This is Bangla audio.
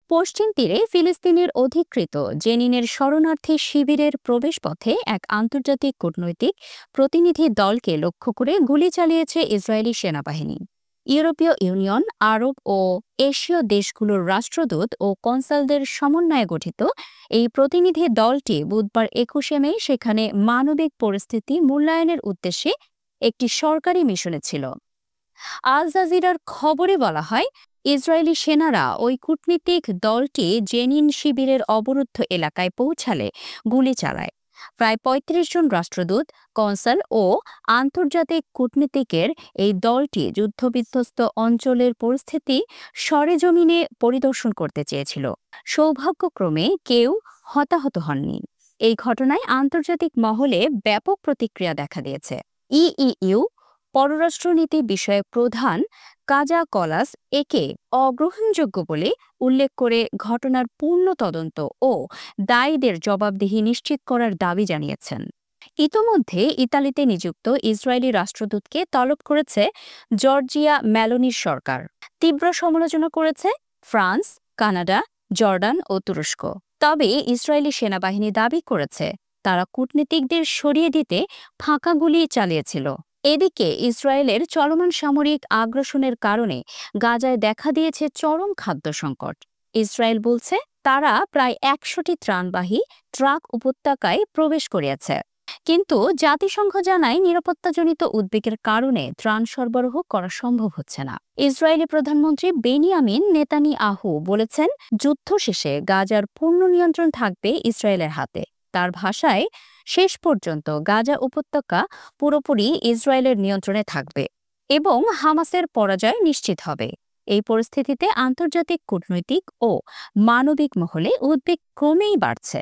পশ্চিম তীরে ফিলিস্তিনের অধিকৃত জেনিনের শরণার্থী শিবিরের প্রবেশপথে এক আন্তর্জাতিক কূটনৈতিক প্রতিনিধি দলকে লক্ষ্য করে গুলি চালিয়েছে ইসরায়েলি সেনাবাহিনী। ইউরোপীয় ইউনিয়ন, আরব ও এশীয় দেশগুলোর রাষ্ট্রদূত ও কনসালদের সমন্বয়ে গঠিত এই প্রতিনিধি দলটি বুধবার ২১শে মে সেখানে মানবিক পরিস্থিতি মূল্যায়নের উদ্দেশ্যে একটি সরকারি মিশনে ছিল। আল জাজিরার খবরে বলা হয়, ইসরায়েলি সেনারা ওই কূটনীতিক দলটি জেনিন শিবিরের অবরুদ্ধ এলাকায় পৌঁছালে গুলি চালায়। প্রায় ৩৫ জন রাষ্ট্রদূত, কনসাল ও আন্তর্জাতিক কূটনীতিকের এই দলটি যুদ্ধবিধ্বস্ত অঞ্চলের পরিস্থিতি সরেজমিনে পরিদর্শন করতে চেয়েছিল। সৌভাগ্যক্রমে কেউ হতাহত হননি। এই ঘটনায় আন্তর্জাতিক মহলে ব্যাপক প্রতিক্রিয়া দেখা দিয়েছে। ইইউ পররাষ্ট্রনীতি বিষয়ক প্রধান কাজা কলাস একে অগ্রহণযোগ্য বলে উল্লেখ করে ঘটনার পূর্ণ তদন্ত ও দায়ীদের জবাবদিহি নিশ্চিত করার দাবি জানিয়েছেন। ইতোমধ্যে ইতালিতে নিযুক্ত ইসরায়েলি রাষ্ট্রদূতকে তলব করেছে জর্জিয়া মেলোনির সরকার। তীব্র সমালোচনা করেছে ফ্রান্স, কানাডা, জর্ডান ও তুরস্ক। তবে ইসরায়েলি সেনাবাহিনী দাবি করেছে তারা কূটনীতিকদের সরিয়ে দিতে ফাঁকা গুলি চালিয়েছিল। এদিকে ইসরায়েলের চলমান সামরিক আগ্রাসনের কারণে গাজায় দেখা দিয়েছে চরম খাদ্য সংকট। ইসরায়েল বলছে তারা প্রায় ১০০টি ত্রাণবাহী ট্রাক উপত্যকায় প্রবেশ করিয়েছে। কিন্তু জাতিসংঘ জানায় নিরাপত্তাজনিত উদ্বেগের কারণে ত্রাণ সরবরাহ করা সম্ভব হচ্ছে না। ইসরায়েলি প্রধানমন্ত্রী বেনিয়ামিন নেতানিয়াহু বলেছেন, যুদ্ধ শেষে গাজার পূর্ণ নিয়ন্ত্রণ থাকবে ইসরায়েলের হাতে। তার ভাষায়, শেষ পর্যন্ত গাজা উপত্যকা পুরোপুরি ইসরায়েলের নিয়ন্ত্রণে থাকবে এবং হামাসের পরাজয় নিশ্চিত হবে। এই পরিস্থিতিতে আন্তর্জাতিক কূটনৈতিক ও মানবিক মহলে উদ্বেগ ক্রমেই বাড়ছে।